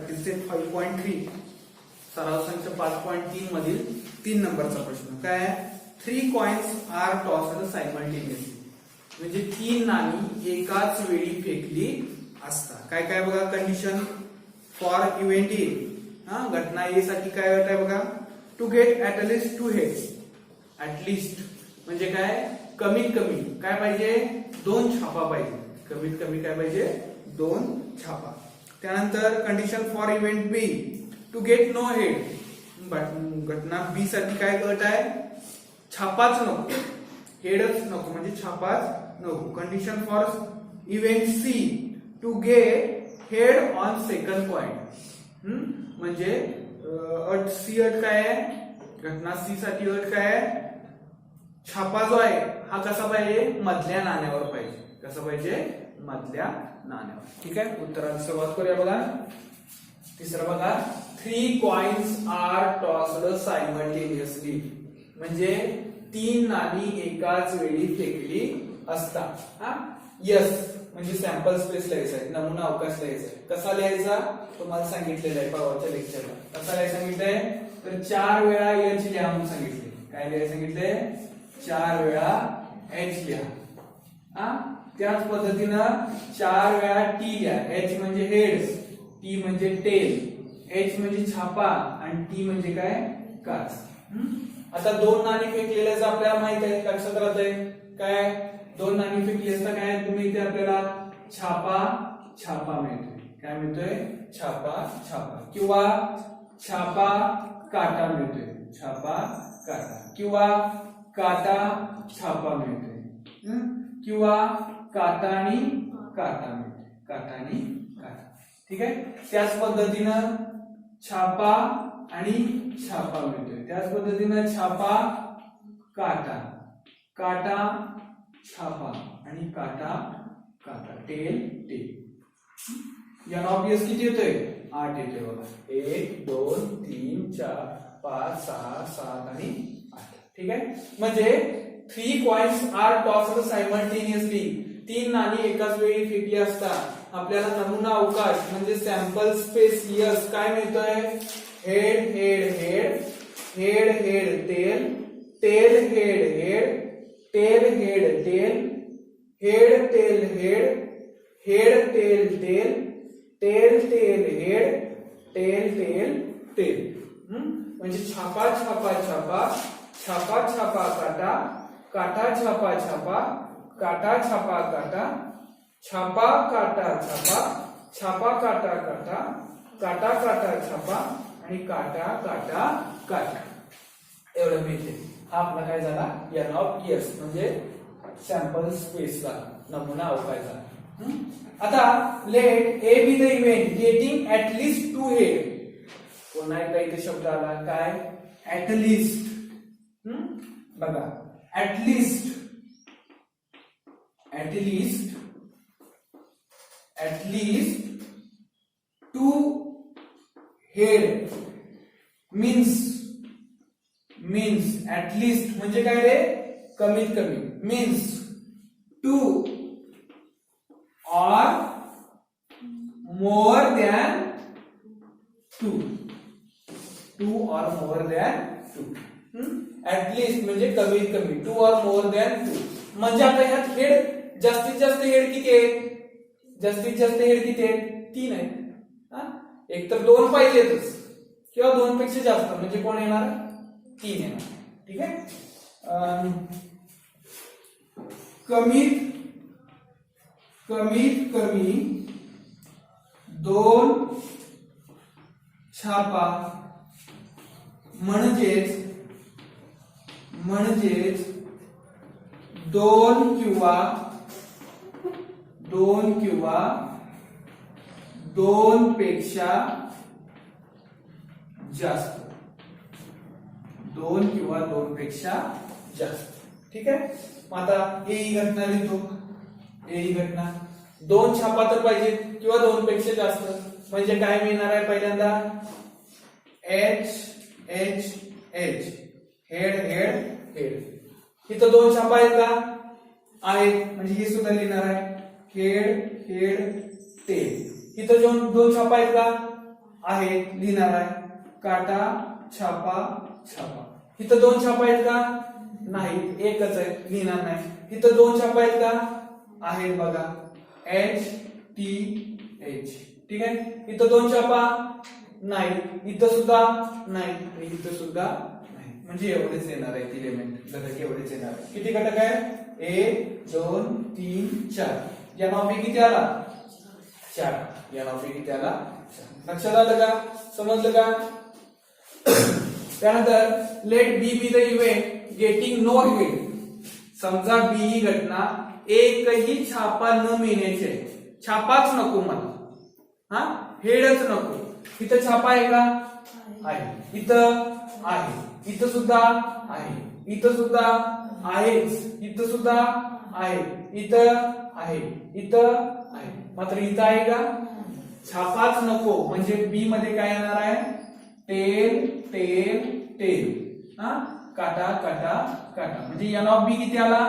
5.3 सराव संच 5.3 मधील 3 नंबरचा प्रश्न काय आहे? 3 कॉइन्स आर टॉस्ड सायमल्टेनियसली, म्हणजे 3 नाणी एकाच वेळी फेकली असता. काय काय बघा कंडिशन फॉर इव्हेंट ए. घटना ए साठी काय अट आहे बघा? To get at least 2 heads. At least म्हणजे काय? कमीत कमी काय पाहिजे? 2 छापा पाहिजे. कमीत कमी काय पाहिजे? 2 छापा. त्यानंतर condition for event B to get no head. घटना बी साठी काय अट आहे? छापाच नको, हेडच नको, म्हणजे छापाच नको. Condition for event C to get head on second point. म्हणजे अट सी अट काय आहे? घटना सी साठी अट काय आहे? छापा जो आहे हा कसा पाहिजे? मधल्या नाण्यावर पाहिजे. कसा पाहिजे? मधल्या नाण्यावर. ठीक आहे, उत्तराला सुरुवात करूया बघा. तिसरं बघा, 3 कॉइन्स आर टॉस्ड सायमल्टेनियसली, म्हणजे 3 नाणी एकाच वेळी फेकली असता. यस म्हणजे सॅम्पल स्पेस लिहायचा आहे, नमुना अवकाश लिहायचा आहे. कसा लिहायचा तुम्हाला सांगितलेलं आहे परवाच्या लेक्चरला. कसा लिहायचं सांगितलंय? तर 4 वेळा एच लिहा म्हणून सांगितले. काय लिहायचं सांगितले? 4 वेळा एच लिहा. त्याच पद्धतीनं 4 वेळा टी लिहा. एच म्हणजे हेड, टी म्हणजे टेल, एच म्हणजे छापा आणि टी म्हणजे काय? काच. आता 2 नाणी फेकलेल्याच आपल्याला माहित आहे, लक्षात राहतंय काय? 2 नाणी फेकली असता काय तुम्ही इथे आपल्याला छापा छापा मिळतोय. काय मिळतोय? छापा छापा. किंवा छापा काटा मिळतोय. छापा काटा. किंवा काटा छापा मिळतोय. किंवा काटा आणि काटा मिळतोय. काटा आणि काटा. ठीक आहे, त्याच पद्धतीनं छापा आणि छापा मिळतोय. त्याच पद्धतीनं छापा काटा, काटा छापा आणि काटा काटा. Tail tail. N of S किती येतोय? 8 येतोय बघा. 1 2 3 4 5 6 7 आणि 8. ठीक आहे, म्हणजे 3 कॉइन्स आर टॉस्ड सायमल्टेनियसली, 3 नाणी एकाच वेळी फेकली असता आपल्याला नमुना अवकाश म्हणजे सॅम्पल स्पेस यस काय मिळतोय? Head head head, head head tail, tail head head, tail head tail, head tail head, head tail tail, tail tail head, tail tail tail. म्हणजे छापा छापा छापा, छापा छापा काटा, काटा छापा छापा, काटा छापा काटा, छापा काटा छापा, छापा काटा काटा, काटा काटा छापा आणि काटा काटा काटा. एवढं मिळते. हा आपला काय झाला? एन ऑफ एस म्हणजे सॅम्पल स्पेसला नमुना अवकाश झाला. आता let A B the event getting at least 2 head. पुन्हा एकदा इथे शब्द आला काय? At least. बघा at least, at least, at least 2 head means, means at least म्हणजे काय रे? कमीत कमी. Means 2 or more than 2. 2 or more than 2. At least म्हणजे कमीत कमी. 2 or more than 2 म्हणजे आता ह्यात हेड जास्तीत जास्त हेड किती आहेत? जास्तीत जास्त हेड किती आहेत? 3 आहेत. एक तर 2 पाहिजेतच किंवा 2 पेक्षा जास्त म्हणजे कोण येणार? 3 येणार. ठीक आहे, कमीत कमीत कमी 2 छापा म्हणजेच 2 किंवा 2 पेक्षा जास्त. 2 किंवा 2 पेक्षा जास्त. ठीक आहे, मग आता ए ही घटना लिहितो. ए ही घटना 2 छापा तर पाहिजे किंवा 2 पेक्षा जास्त. म्हणजे काय मिळणार आहे? पहिल्यांदा H H H, head head head. इथं 2 छापा आहेत का? आहेत, म्हणजे हे सुद्धा लिहिणार आहे हेड हेड टेल. इथं 2 छापा आहेत का? आहेत लिहिणार आहे. काटा छापा छापा. इथं 2 छापा आहेत का? नाही, एकच आहे, लिहिणार नाही. इथं 2 छापा आहेत का? आहेत बघा, एच टी एच. ठीक आहे. इथं 2 छापा नाही, इथं सुद्धा नाही आणि इथं सुद्धा नाही. म्हणजे एवढेच येणार आहे एलिमेंट, घटक एवढेच येणार आहे. किती घटक आहे? 1 2 3 4. या नावापैकी किती आला? 4. या नावापैकी किती आला? 4. लक्षात आलं का? समजलं का? त्यानंतर let B be the event getting no head. समजा बी ही घटना एकही छापा न मिळण्याची आहे. छापाच नको मला, हा, हेडच नको. इथं छापा आहे का? आहे. इथं आहे, इथं सुद्धा आहे, इथं सुद्धा आहेच, इथं सुद्धा आहे, इथं आहे, इथं आहे. मात्र इथं आहे का? छापाच नको. म्हणजे बी मध्ये काय येणार आहे? Tail tail tail. हा, काटा काटा काटा. म्हणजे एन ऑफ बी किती आला?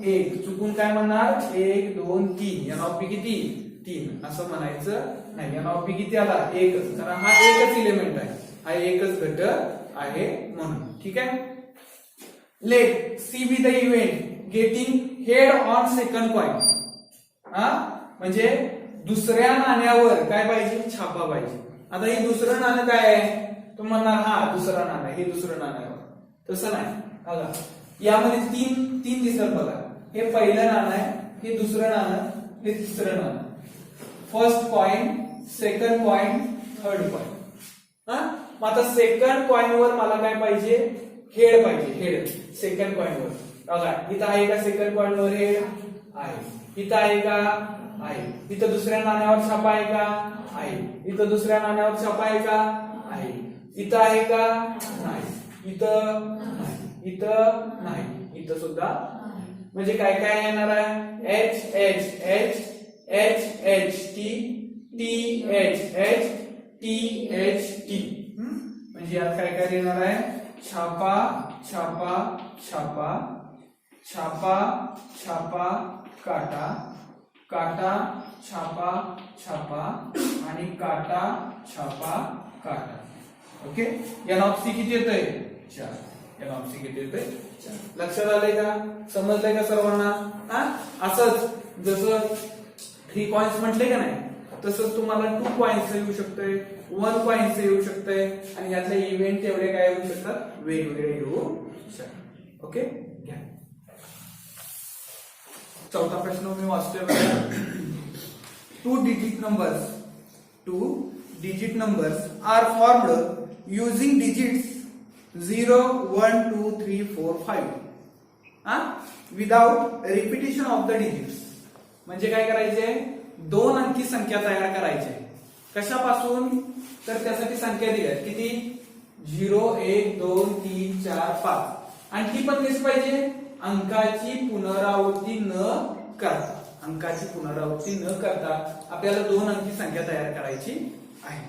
1. चुकून काय म्हणणार? 1 2 3. एन ऑफ बी किती? 3 असं म्हणायचं नाही. एन ऑफ बी किती आला? 1च. कारण हा एकच एलिमेंट आहे, हा एकच घटक आहे म्हणून. ठीक आहे. Let C be the event getting head on second coin. हा, म्हणजे दुसऱ्या नाण्यावर काय पाहिजे? छापा पाहिजे. आता हे दुसरं नाणं काय आहे? तो म्हणणार हा दुसरा नाणं आहे, हे दुसरं नाणं आहे. तसं नाही बघा, यामध्ये तीन दिसत बघा. हे पहिलं नाणं आहे, हे दुसरं नाणं, हे तिसरं नाणं. First coin, second coin, third coin. हा, मग आता सेकंड कॉइन वर मला काय पाहिजे? हेड पाहिजे. हेड सेकंड कॉइन वर बघा. इथं आहे का सेकंड कॉइन वर हेड? आहे. इथं आहे का? आहे. इथं दुसऱ्या नाण्यावर छापा आहे का? आहे. इथं दुसऱ्या नाण्यावर छापा आहे का? आहे. इथं आहे का? नाही. इथं नाही, इथं नाही, इथं सुद्धा. म्हणजे काय काय येणार आहे? H H H H H T T H H T H T. म्हणजे यात काय काय येणार आहे? छापा छापा छापा, छापा छापा काटा, काटा छापा छापा आणि काटा छापा काटा. ओके. एन ऑफ सी किती येतंय? 4. एन ऑफ सी किती येतंय? 4. लक्षात आलंय का? समजलंय का सर्वांना? हा, असंच जसं 3 कॉइन्स म्हटले का नाही, तसंच तुम्हाला 2 कॉइन्स येऊ शकतंय, 1 कॉइन्स येऊ शकतंय आणि यातले इव्हेंट एवढे काय येऊ शकतात? वेगवेगळे येऊ शकतात. ओके. घ्या चौथा प्रश्न मी वाचतोय बघा. 2 digit numbers are formed using digits 0 1 2 3 4 5 without repetition of the digits. म्हणजे काय करायचे? 2 अंकी संख्या तयार करायचे. कशापासून? तर त्यासाठी संख्या दिल्या किती? 0 1 2 3 4 5. आणखी पण कशी पाहिजे? अंकाची पुनरावृत्ती न करता. अंकाची पुनरावृत्ती न करता आपल्याला 2 अंकी संख्या तयार करायची आहे.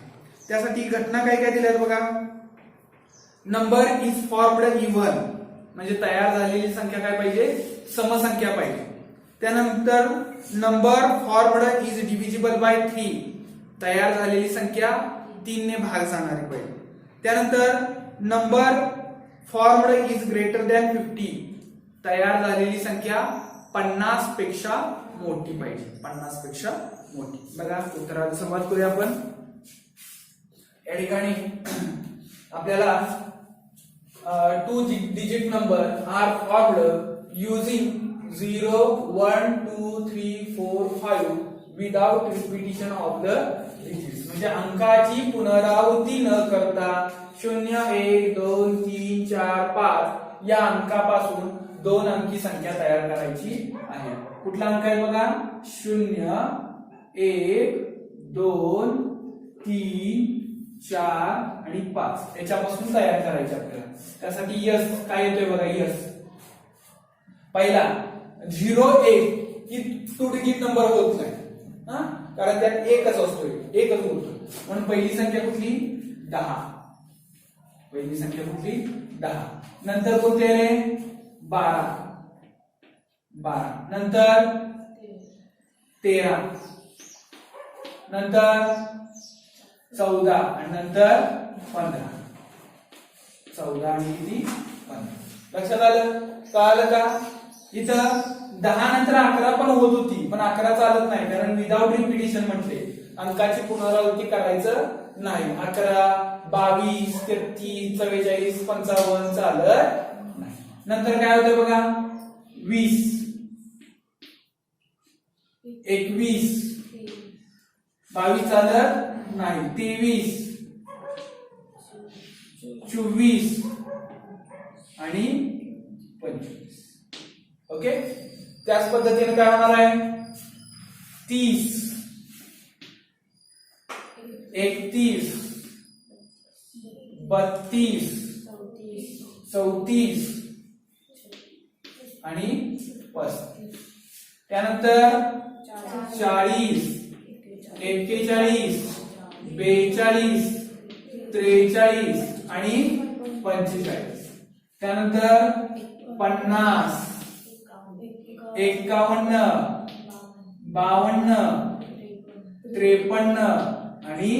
त्यासाठी घटना काय काय दिल्यात बघा. Number is formed even. म्हणजे तयार झालेली संख्या काय पाहिजे? समसंख्या पाहिजे. त्यानंतर number formed is divisible by 3. तयार झालेली संख्या 3 ने भाग जाणारी पाहिजे. त्यानंतर number formed is greater than 50. तयार झालेली संख्या 50 पेक्षा मोठी पाहिजे. 50 पेक्षा मोठी. बघा उत्तराला सुरुवात करूया आपण. या ठिकाणी आपल्याला 2 digit number are formed using 0 1 2 3 4 5 without repetition of the digits. म्हणजे अंकाची पुनरावृत्ती न करता 0 1 2 3 4 5 या अंकापासून 2 अंकी संख्या तयार करायची आहे. कुठला अंक आहे बघा? 0 1 2 3 4 आणि 5 याच्यापासून तयार करायचे आपल्याला. त्यासाठी यस काय येतोय बघा. यस पहिला 0 1 ही 2 डिजिट नंबर होत नाही, कारण त्यात एकच असतोय, एकच बोलतोय. म्हणून पहिली संख्या कुठली? 10. पहिली संख्या कुठली? 10. नंतर कोणते रे? 12. 12 नंतर 13 नंतर 14 आणि नंतर 15. 14 आणि किती 15. लक्षात आलं? कळालं का? इथं 10 नंतर 11 पण होत होती, पण 11 चालत नाही कारण विदाउट रिपिटिशन म्हटले, अंकाची पुनरावृत्ती करायचं नाही. 11, 22, 33, 44, 55 चालत नाही. नंतर काय होतं बघा, 20, 21, 22 चालत नाही. 23, 24 आणि 25. ओके, त्याच पद्धतीने काय होणार आहे, 30, 31, 32, 34 आणि 35. त्यानंतर 40, 41, 42, 43 आणि 45. त्यानंतर 50, 51, 52, 53 आणि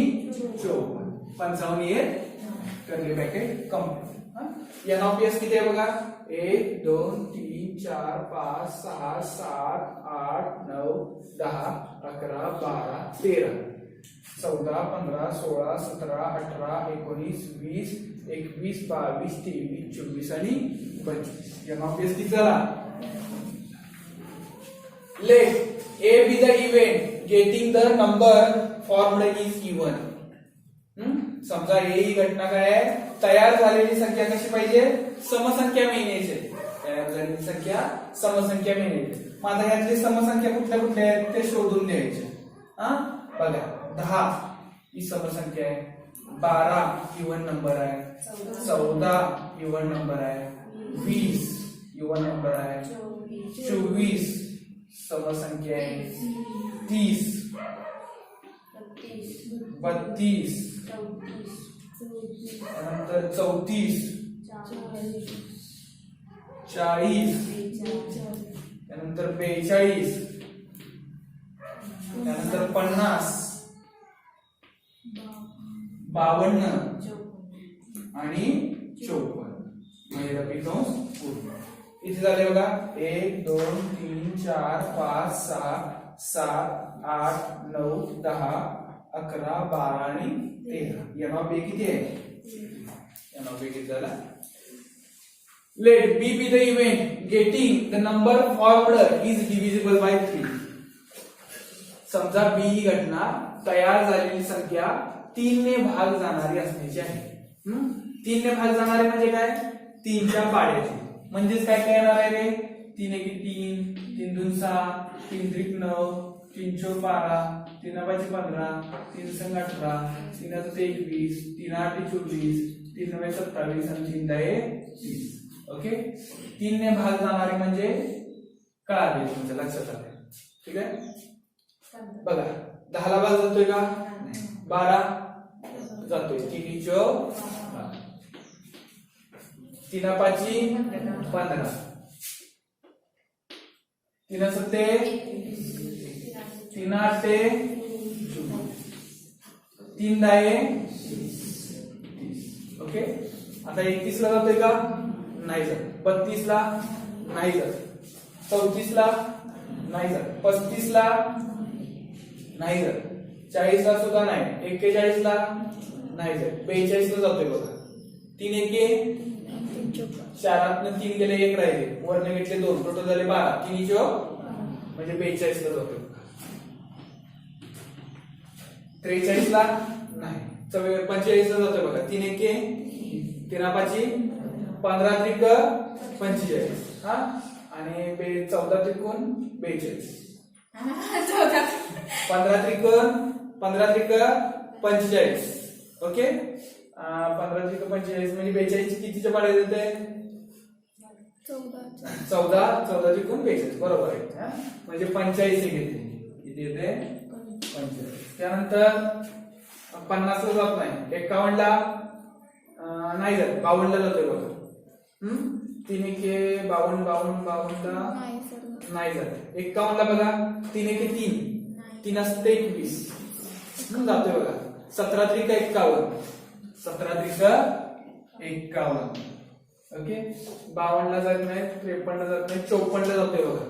54. 55 येत कर्ली ब्रॅकेट कंप्लीट. एनओपीएस किती आहे बघा, 1 2 3 4 5 6 7 8 9 10 11 12 13 14 15 16 17 18 19 20 21 22 23 24 आणि 25. एनओपीएस किती झाला? Let A be the event getting the number formed is even. समजा A ही घटना काय आहे, तयार झालेली संख्या कशी पाहिजे, समसंख्या मिळण्याची. तयार झालेली संख्या समसंख्या मिळण्याची. मग आता ह्यातली समसंख्या कुठल्या कुठल्या आहेत ते शोधून द्यायच्या. बघा, 10 ही समसंख्या आहे, 12 इवन नंबर आहे, 14 इवन नंबर आहे, 20 इवन नंबर आहे, 24 समसंख्या आहे, 30, 32, त्यानंतर 34, 40, त्यानंतर 42, त्यानंतर 50, 52 आणि 54. म्हणजे कंस पूर्ण. इथे झाले बघा, 1 2 3 4 5 6 7 8 9 10 11 12 आणि 13. एनओपी किती आहे? एनओपी किती झाला? Let B be the event getting the number formed is divisible by 3. समजा बी ही घटना तयार झालेली संख्या 3 ने भाग जाणारी असण्याची आहे. 3 ने भाग जाणारे म्हणजे काय, 3च्या पाड्याची. म्हणजेच काय काय येणार आहे रे, 3 1 3, 3 2 6, 3 3 9, 3 4 12, 3 5 15, 3 6 18, 3 7 21, 3 8 24, 3 9 27 आणि 3 10 30. ओके, 3 ने भाग जाणारे म्हणजे कळाले तुमच्या लक्षात आले. ठीक आहे, बघा 10 ला भाग जातोय का, 12 जातोय, 3 4 3 5 15, 3 7 3 8 3 10 30. ओके, आता 31 ला जातोय का, नाही जात. 32 ला नाही जात, 34 ला नाही जात, 35 ला नाही जात, 40 ला सुद्धा नाही, 41 ला नाही जात, 42 ला जातोय बघा. 3 1 4 3 गेले, 1 राहिले, वरने घेतले 2, टोटल झाले 12, 3 म्हणजे 42 ला जातोय. 43 ला नाही, 45 ला जातोय बघा. 3 1 3 5 15 त्रिक 45 हा, आणि 14 त्रिकोण 42, 15 त्रिक 45. ओके, 15 त्रिक 45 म्हणजे 42 कितीच्या पाड्यात येते, 14 त्रिकोण 42 बरोबर आहे. म्हणजे 45 घेते, किती येते 45. त्यानंतर 50 ला जात नाही, 51 ला नाही जात, 52 ला जातोय बघा. 3 1 52 52 ला नाही जात. 51 ला बघा, 3 1 3, 3 असते 21 जातोय बघा. 17 त्रिक 51, 17 त्रिक 51. ओके, 52 ला जात नाही, 53 ला जात नाही, 54 ला जातोय बघा.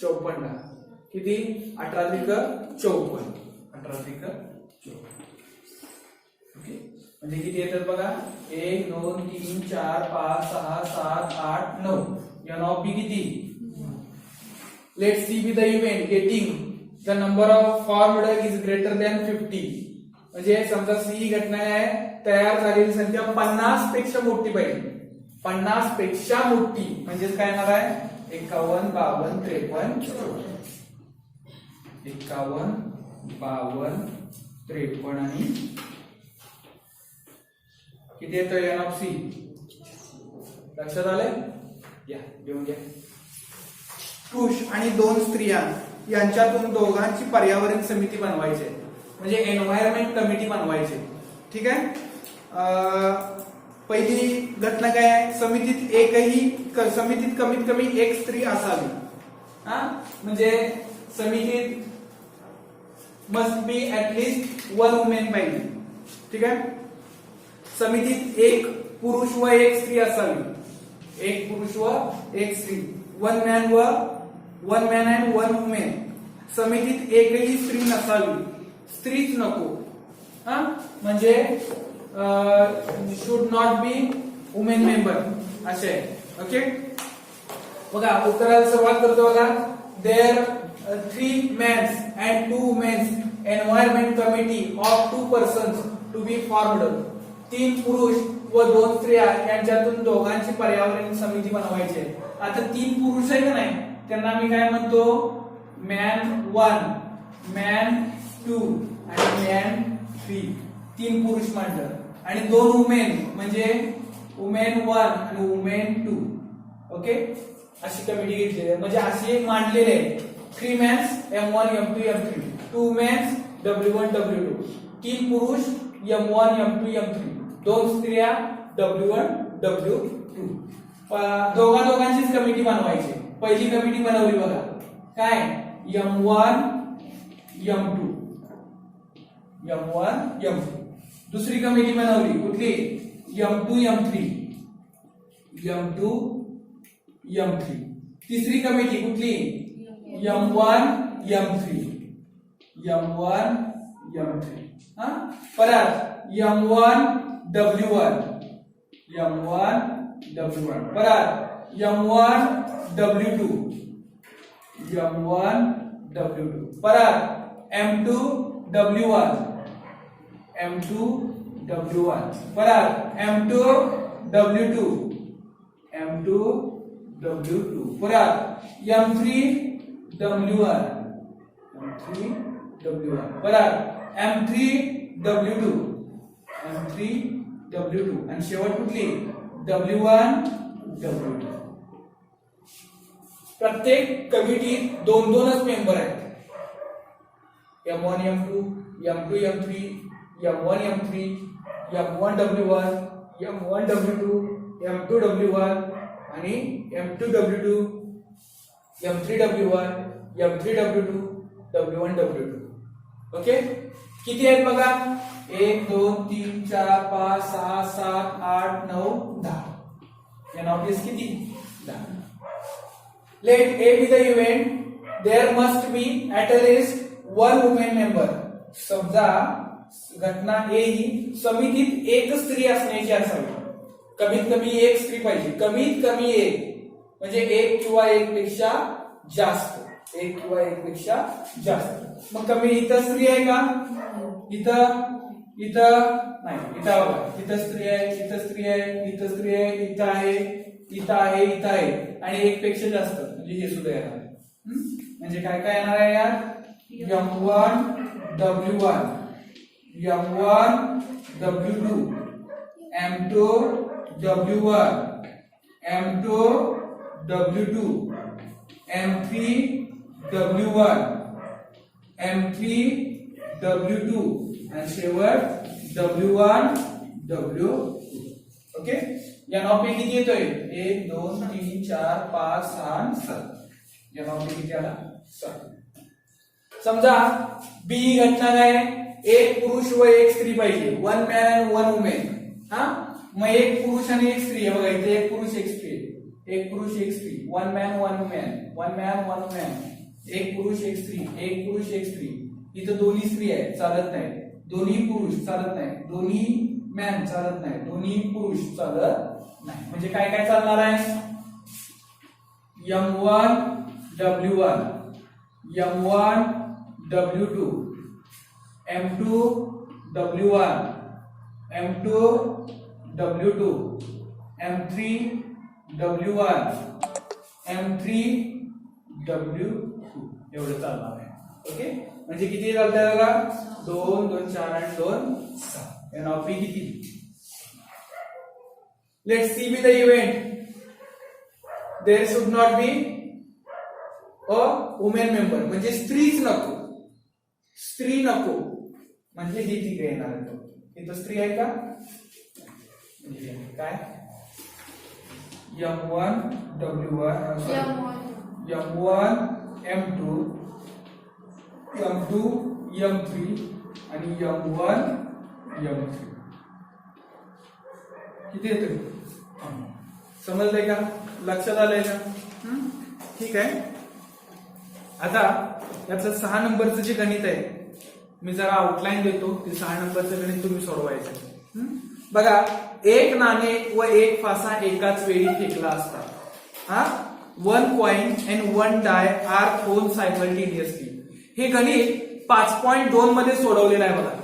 54 ला किती? 18 त्रिक 54, 18 त्रिक 54. ओके, म्हणजे किती येतात बघा? 1 2 3 4 5 6 7 8 9. एन ऑफ बी किती? Let's C be the event getting the number of formed is greater than 50. म्हणजे समजा सी घटना आहे, तयार झालेली संख्या 50 पेक्षा मोठी पाहिजे. 50 पेक्षा मोठी म्हणजे काय येणार आहे? 51 52 53 51 52 53 आणि किती येतो एन ऑफ सी? लक्षात आलंय? या घेऊन घ्या. पुरुष आणि 2 स्त्रिया यांच्यातून दोघांची पर्यावरण समिती बनवायची आहे, म्हणजे एन्व्हायरमेंट कमिटी बनवायची. ठीक आहे. पहिली घटना काय आहे? समितीत कमीत कमी एक स्त्री असावी. म्हणजे समितीत मस्ट बी ऍटलीस्ट 1 वुमेन पाहिजे. ठीक आहे. समितीत एक पुरुष व एक स्त्री असावी. एक पुरुष व एक स्त्री. 1 मॅन अँड 1 वुमेन. समितीत एकही स्त्री नसावी. स्त्रीच नको. म्हणजे should not be women member असे. ओके, बघा उत्तराला सुरुवात करतो बघा. There 3 mens and 2 womens environment committee of 2 persons to be formed. 3 पुरुष व 2 स्त्रिया यांच्यातून दोघांची पर्यावरण समिती बनवायची आहे. आता 3 पुरुष आहे का नाही, त्यांना मी काय म्हणतो? मॅन 1, मॅन 2 आणि मॅन 3. 3 पुरुष म्हणलं. आणि 2 वुमेन म्हणजे वुमेन 1 आणि वुमेन 2. ओके, अशी कमिटी घेतलेली आहे. म्हणजे अशी एक मांडलेली आहे. 3 men's M1 M2 M3, 2 men's W1 W2, 3 पुरुष M1 M2 M3, 2 स्त्रिया W1 W2. दोघांचीच कमिटी बनवायची. पहिली कमिटी बनवली बघा, काय? M1 M2 M1 M2. दुसरी कमिटी बनवली कुठली? M2 M3 M2 M3. तिसरी कमिटी कुठली? M1 M3 M1 M3. परत M1 W1 M1 W1. परत M1 W2 M1 W2. परत M2 W1 M2 W1. परत M2 W2 M2 W2. परत M3 W1 M3 W1. परत M3 W2 M3 W2. आणि शेवट कुठली? W1 W2. प्रत्येक कमिटीत 2-2च मेंबर आहेत. M1 M2 M2 M3 M1 M3 M1 W1 M1 W2 M2 W1 आणि M2 W2 M3 W1 M3 W2 W1 W2. Okay, किती आहेत बघा? 1 2 3 4 5 6 7 8 9 10. या नॉटिस किती? 10. Let A be the event. There must be at least 1 woman member. समजा घटना A ही समितीत एक स्त्री असण्याची असावी. कमीत कमी एक स्त्री पाहिजे. कमीत कमी एक म्हणजे 1 किंवा 1 पेक्षा जास्त. 1 किंवा 1 पेक्षा जास्त. मग कमी इथं स्त्री आहे का? इथं नाही. इथं बघा, इथं स्त्री आहे, इथं स्त्री आहे, इथं स्त्री आहे, इथं आहे, इथं आहे, इथं आहे आणि 1 पेक्षा जास्त म्हणजे हे सुद्धा येणार आहे. म्हणजे काय काय येणार आहे यार? M1 W1 M1 W2 M2 W1 M2 W2 M3 W1 M3 W2 आणि शेवट W1 W2. ओके, या नॉपी किती येतोय? 1 2 3 4 5 6 7. या नॉपी किती आला? 7. समजा बी घटना काय? एक पुरुष व एक स्त्री पाहिजे, 1 मॅन अँड 1 वुमेन. हा, मग एक पुरुष आणि एक स्त्री आहे बघा, इथे एक पुरुष एक स्त्री, एक पुरुष एक स्त्री, 1 मॅन 1 वुमेन, 1 मॅन 1 वुमेन, एक पुरुष एक स्त्री, एक पुरुष एक स्त्री. इथं दोन्ही स्त्री आहे, चालत नाही. दोन्ही पुरुष चालत नाही, दोन्ही मॅन चालत नाही, दोन्ही पुरुष चालत नाही. म्हणजे काय काय चालणार आहे? M1 W1, M1 W2, M2 W1, M2 W2, M3 W1, M3 W2 एवढं चालणार आहे. ओके, म्हणजे किती चालतंय बघा, 2 2 4 आणि 2 6. एन ऑफ पी किती? Let's C be the event. There should not be a women member, म्हणजे स्त्रीच नको, स्त्री नको, म्हणजे ही ठीक येणार आहे. इथं स्त्री आहे का? म्हणजे काय? M1 W1, M1 M2, M2 M3 आणि M1 M3. किती येतोय? समजलंय का? लक्षात आलंय का? ठीक आहे. आता याचं 6 नंबरचं जे गणित आहे, मी जरा आउटलाईन देतो. ते 6 नंबरचं गणित तुम्ही सोडवायचं. बघा, एक नाणे व एक फासा एकाच वेळी फेकला असता. हा, 1 coin and 1 die are thrown simultaneously. हे गणित 5.2 मध्ये सोडवलेलं आहे बघा.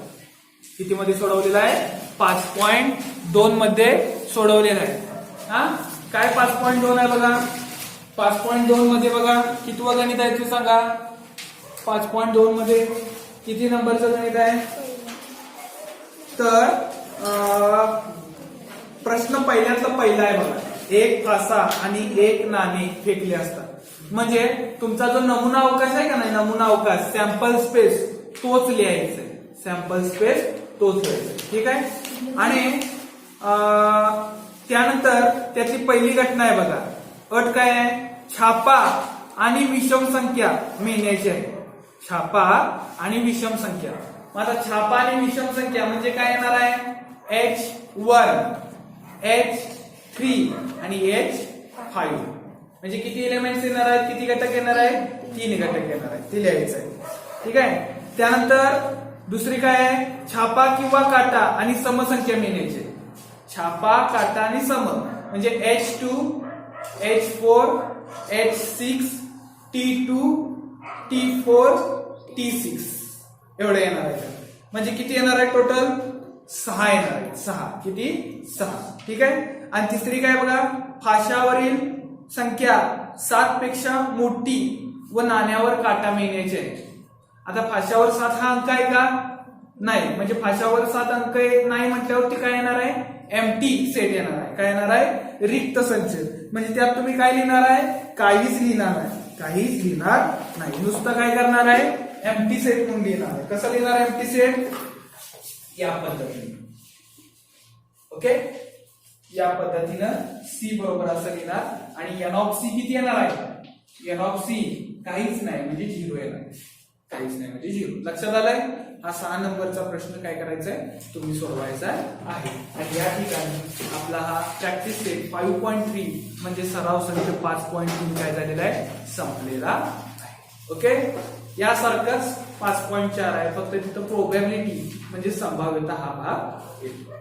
किती मध्ये सोडवलेलं आहे? 5.2 मध्ये सोडवलेलं आहे. हा, काय 5.2 आहे बघा? 5.2 मध्ये बघा कितवं गणित आहे ते सांगा. 5.2 मध्ये किती नंबरचं गणित आहे? तर प्रश्न पहिल्यातला पहिला आहे बघा, एक फासा आणि एक नाणे फेकले असतात. म्हणजे तुमचा जो नमुना अवकाश आहे का नाही, नमुना अवकाश, सॅम्पल स्पेस, तोच लिहायचा आहे. सॅम्पल स्पेस तोच लिहायचा. ठीक आहे. आणि त्यानंतर त्याची पहिली घटना आहे बघा, अट काय आहे? छापा आणि विषम संख्या मिळण्याची आहे. छापा आणि विषम संख्या. मग आता छापा आणि विषम संख्या म्हणजे काय येणार आहे? H1, H3 आणि H5. म्हणजे किती एलिमेंट्स येणार आहेत? किती घटक येणार आहेत? 3 घटक येणार आहेत. ते लिहायचं आहे. ठीक आहे. त्यानंतर दुसरी काय आहे? छापा किंवा काटा आणि समसंख्या मिळण्याची. छापा, काटा आणि सम म्हणजे H2, H4, H6, T2, T4, T6 एवढे येणार आहे. म्हणजे किती येणार आहे टोटल? 6 येणार आहे. 6 किती? 6. ठीक आहे. आणि तिसरी काय बघा, फाशावरील संख्या 7 पेक्षा मोठी व नाण्यावर काटा मिळण्याचे आहे. आता फाशावर 7 हा अंक आहे का? नाही. म्हणजे फाशावर 7 अंक नाही म्हटल्यावरती काय येणार आहे? एम्प्टी सेट येणार आहे. काय येणार आहे? रिक्त संच. म्हणजे त्यात तुम्ही काय लिहिणार आहे? काहीच लिहिणार नाही. काहीच लिहिणार नाही. नुसतं काय करणार आहे? एम्प्टी सेट म्हणून लिहिणार आहे. कसं लिहिणार एम्प्टी सेट? या पद्धतीने. ओके, या पद्धतीनं सी बरोबर असं लिहिणार. आणि एन ऑफ सी किती येणार आहे? एन ऑफ सी काहीच नाही म्हणजे 0 येणार. काहीच नाही म्हणजे 0. लक्षात आलंय? हा 6 नंबरचा प्रश्न काय करायचा आहे? तुम्ही सोडवायचा आहे. आणि या ठिकाणी आपला हा प्रॅक्टिस सेट 5.3 म्हणजे सराव संच 5.3 काय झालेला आहे? संपलेला आहे. ओके, यासारखंच 5.4 आहे, फक्त तिथं प्रोबॅबिलिटी म्हणजे संभाव्यता हा भाग येतो.